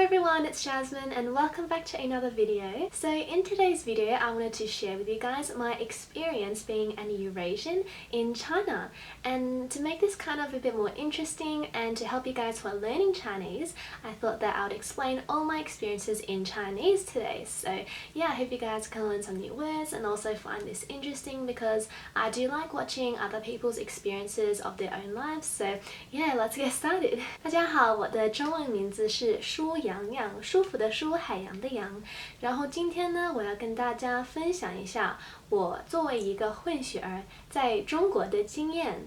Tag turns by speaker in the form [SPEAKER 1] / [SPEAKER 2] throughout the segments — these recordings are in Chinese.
[SPEAKER 1] everyone, it's Jasmine and welcome back to another video. So in today's video, I wanted to share with you guys my experience being an Eurasian in China. And to make this kind of a bit more interesting and to help you guys who are learning Chinese, I thought that I would explain all my experiences in Chinese today. So yeah, I hope you guys can learn some new words and also find this interesting because I do like watching other people's experiences of their own lives. So yeah, let's get started. 大家好，我的中文名字是舒洋洋，舒服的舒，海洋的洋。然后今天呢，我要跟大家分享一下我作为一个混血儿在中国的经验。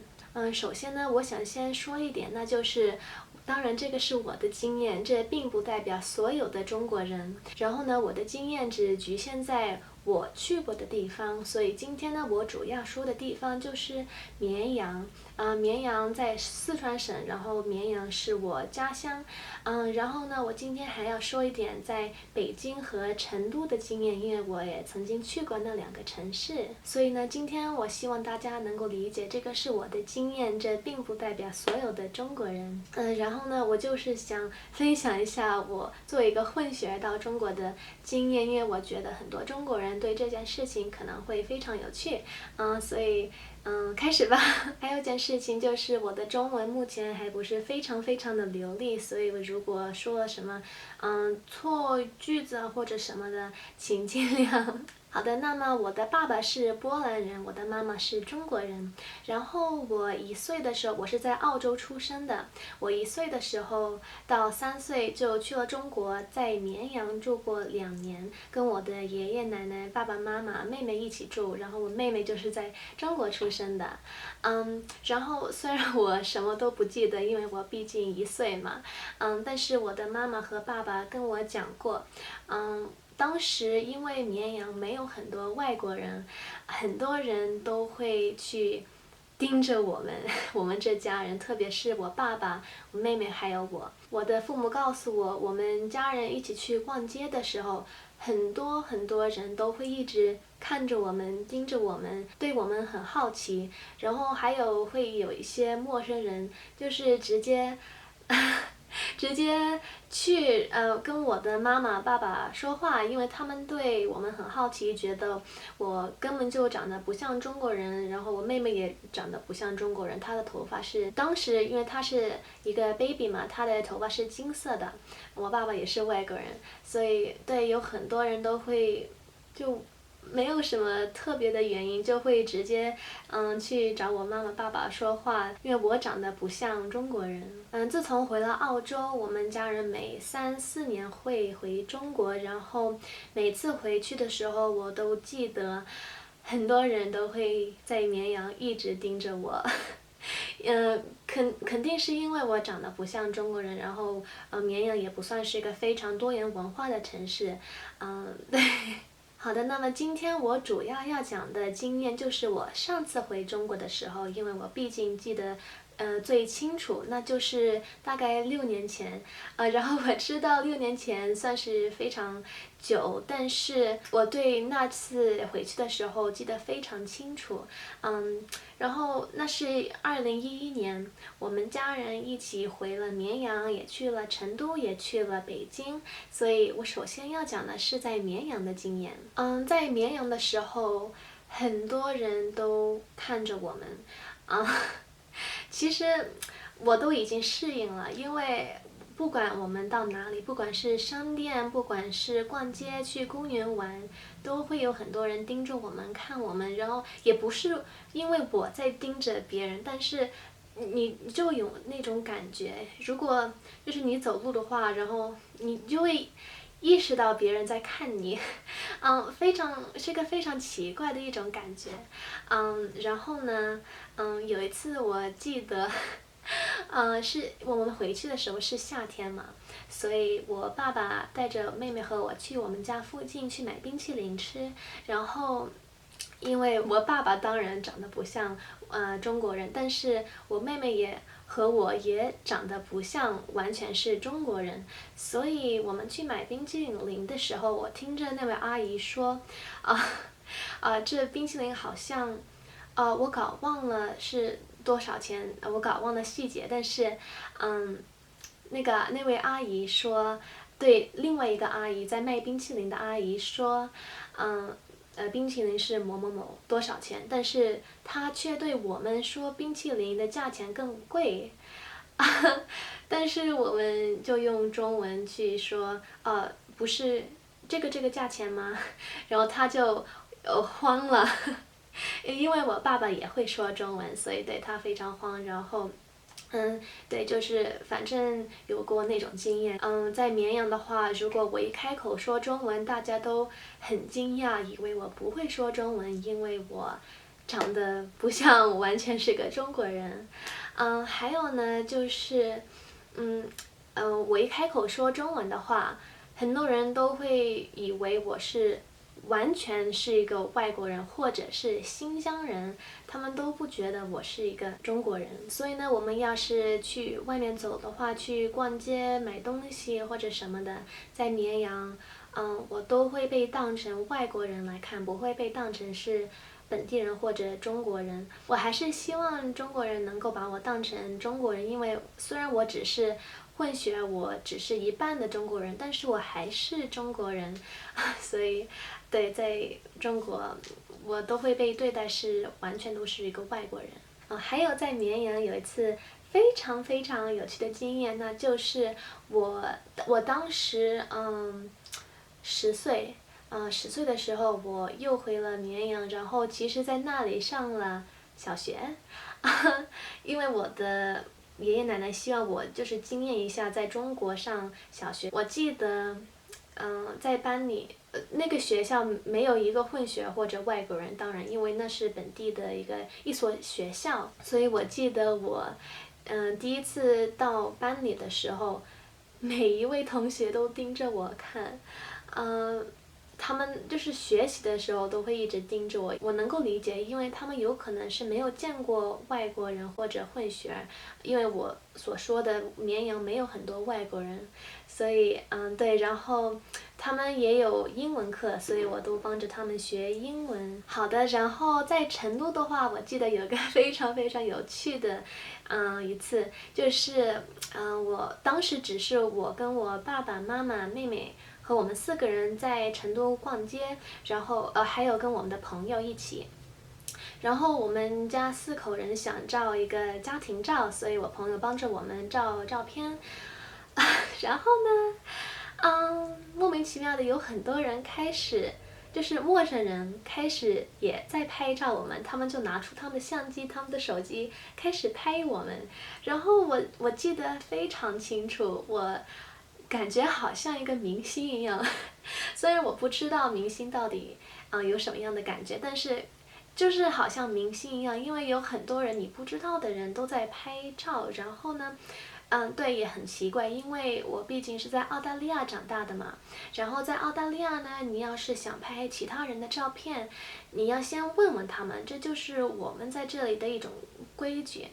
[SPEAKER 1] 首先呢，我想先说一点，那就是当然这个是我的经验，这并不代表所有的中国人。然后呢，我的经验只局限在我去过的地方，所以今天呢，我主要说的地方就是绵阳。绵阳在四川省，然后绵阳是我家乡。然后呢，我今天还要说一点在北京和成都的经验，因为我也曾经去过那两个城市。所以呢，今天我希望大家能够理解，这个是我的经验，这并不代表所有的中国人。然后呢，我就是想分享一下我作为一个混血儿到中国的经验，因为我觉得很多中国人对这件事情可能会非常有趣。所以开始吧。还有一件事情就是我的中文目前还不是非常的流利，所以我如果说了什么错句子啊或者什么的，请见谅。好的，那么我的爸爸是波兰人，我的妈妈是中国人。然后我1岁的时候，我是在澳洲出生的。我1岁的时候到3岁就去了中国，在绵阳住过2年，跟我的爷爷奶奶、爸爸妈妈、妹妹一起住。然后我妹妹就是在中国出生的。然后虽然我什么都不记得，因为我毕竟1岁嘛，但是我的妈妈和爸爸跟我讲过，当时因为绵阳没有很多外国人，很多人都会去盯着我们，我们这家人，特别是我爸爸、我妹妹还有我。我的父母告诉我，我们家人一起去逛街的时候，很多人都会一直看着我们，盯着我们，对我们很好奇。然后还有会有一些陌生人，就是直接去跟我的妈妈爸爸说话，因为他们对我们很好奇，觉得我根本就长得不像中国人，然后我妹妹也长得不像中国人，她的头发是当时因为她是一个 baby 嘛，她的头发是金色的。我爸爸也是外国人，所以对有很多人都会就没有什么特别的原因，就会直接去找我妈妈爸爸说话，因为我长得不像中国人。自从回了澳洲，我们家人每3、4年会回中国，然后每次回去的时候，我都记得很多人都会在绵阳一直盯着我。肯定是因为我长得不像中国人，然后绵阳也不算是一个非常多元文化的城市。对。好的，那么今天我主要讲的经验就是我上次回中国的时候，因为我毕竟记得最清楚，那就是大概6年前。然后我知道6年前算是非常久，但是我对那次回去的时候记得非常清楚。然后那是2011年，我们家人一起回了绵阳，也去了成都，也去了北京。所以我首先要讲的是在绵阳的经验。在绵阳的时候，很多人都看着我们。其实我都已经适应了，因为不管我们到哪里，不管是商店，不管是逛街、去公园玩，都会有很多人盯着我们看我们。然后也不是因为我在盯着别人，但是你就有那种感觉，如果就是你走路的话，然后你就会意识到别人在看你。是个非常奇怪的一种感觉。然后呢，有一次我记得是我们回去的时候是夏天嘛，所以我爸爸带着妹妹和我去我们家附近去买冰淇淋吃。然后因为我爸爸当然长得不像中国人，但是我妹妹和我也长得不像完全是中国人，所以我们去买冰淇淋的时候，我听着那位阿姨说这冰淇淋好像我搞忘了是多少钱，我搞忘了细节，但是那位阿姨说对另外一个阿姨在卖冰淇淋的阿姨说，冰淇淋是某某某多少钱，但是她却对我们说冰淇淋的价钱更贵。但是我们就用中文去说，不是这个价钱吗？然后他就慌了，因为我爸爸也会说中文，所以对他非常慌。然后，对，就是反正有过那种经验。在绵阳的话，如果我一开口说中文，大家都很惊讶，以为我不会说中文，因为我长得不像完全是个中国人。还有呢，就是，我一开口说中文的话，很多人都会以为我是完全是一个外国人，或者是新疆人，他们都不觉得我是一个中国人。所以呢，我们要是去外面走的话，去逛街买东西或者什么的，在绵阳，我都会被当成外国人来看，不会被当成是本地人或者中国人。我还是希望中国人能够把我当成中国人，因为虽然我只是混血，我只是一半的中国人，但是我还是中国人，所以，对，在中国，我都会被对待是完全都是一个外国人。还有在绵阳有一次非常非常有趣的经验，那就是我当时10岁。10岁的时候我又回了绵阳，然后其实在那里上了小学，因为我的爷爷奶奶希望我就是经验一下在中国上小学。我记得，在班里，那个学校没有一个混血或者外国人，当然因为那是本地的一所学校，所以我记得我，第一次到班里的时候，每一位同学都盯着我看，他们就是学习的时候都会一直盯着我，我能够理解，因为他们有可能是没有见过外国人或者混血，因为我所说的绵阳没有很多外国人，所以对，然后他们也有英文课，所以我都帮着他们学英文。好的，然后在成都的话，我记得有个非常非常有趣的，一次就是我当时只是我跟我爸爸妈妈妹妹和我们4个人在成都逛街，然后还有跟我们的朋友一起。然后我们家4口人想照一个家庭照，所以我朋友帮着我们照照片。然后呢，莫名其妙的有很多人开始，就是陌生人开始也在拍照我们，他们就拿出他们的相机、他们的手机开始拍我们。然后我记得非常清楚，我感觉好像一个明星一样，虽然我不知道明星到底有什么样的感觉，但是就是好像明星一样，因为有很多人你不知道的人都在拍照。然后呢，对，也很奇怪，因为我毕竟是在澳大利亚长大的嘛，然后在澳大利亚呢，你要是想拍其他人的照片，你要先问问他们，这就是我们在这里的一种规矩。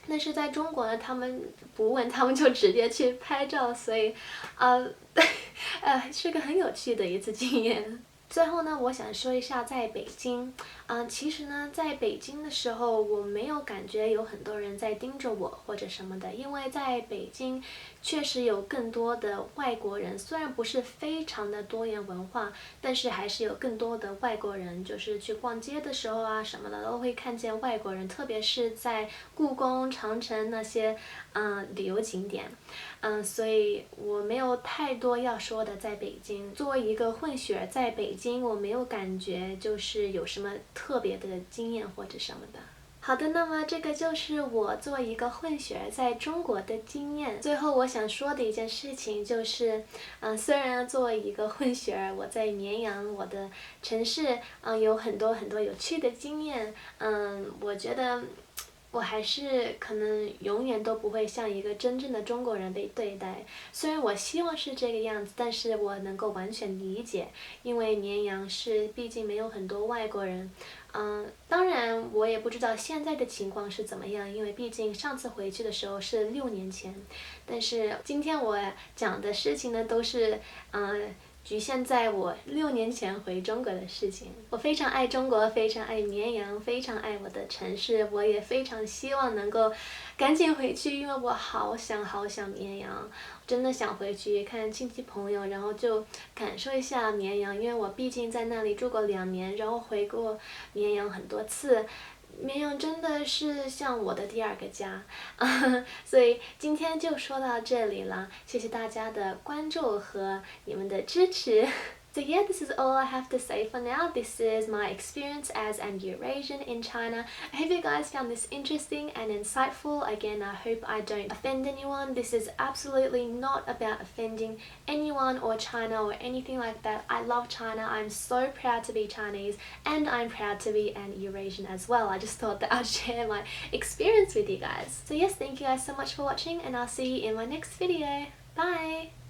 [SPEAKER 1] 但是在中国呢，他们不问，他们就直接去拍照，所以，是个很有趣的一次经验。最后呢，我想说一下在北京，其实呢，在北京的时候，我没有感觉有很多人在盯着我或者什么的，因为在北京确实有更多的外国人，虽然不是非常的多元文化，但是还是有更多的外国人，就是去逛街的时候啊什么的都会看见外国人，特别是在故宫、长城那些旅游景点。所以我没有太多要说的。在北京，作为一个混血，在北京我没有感觉就是有什么特别的经验或者什么的。好的，那么这个就是我作为一个混血在中国的经验。最后我想说的一件事情就是，虽然作为一个混血，我在绵阳我的城市，有很多很多有趣的经验，我觉得我还是可能永远都不会像一个真正的中国人被对待。虽然我希望是这个样子，但是我能够完全理解，因为绵阳是毕竟没有很多外国人。当然我也不知道现在的情况是怎么样，因为毕竟上次回去的时候是6年前。但是今天我讲的事情呢，都是局限在我6年前回中国的事情。我非常爱中国，非常爱绵阳，非常爱我的城市，我也非常希望能够赶紧回去，因为我好想好想绵阳，真的想回去看亲戚朋友，然后就感受一下绵阳，因为我毕竟在那里住过2年，然后回过绵阳很多次。绵阳真的是像我的第2个家，所以今天就说到这里了，谢谢大家的关注和你们的支持。So yeah, this is all I have to say for now. This is my experience as an Eurasian in China. I hope you guys found this interesting and insightful. Again, I hope I don't offend anyone. This is absolutely not about offending anyone or China or anything like that. I love China. I'm so proud to be Chinese and I'm proud to be an Eurasian as well. I just thought that I'd share my experience with you guys. So yes, thank you guys so much for watching and I'll see you in my next video. Bye!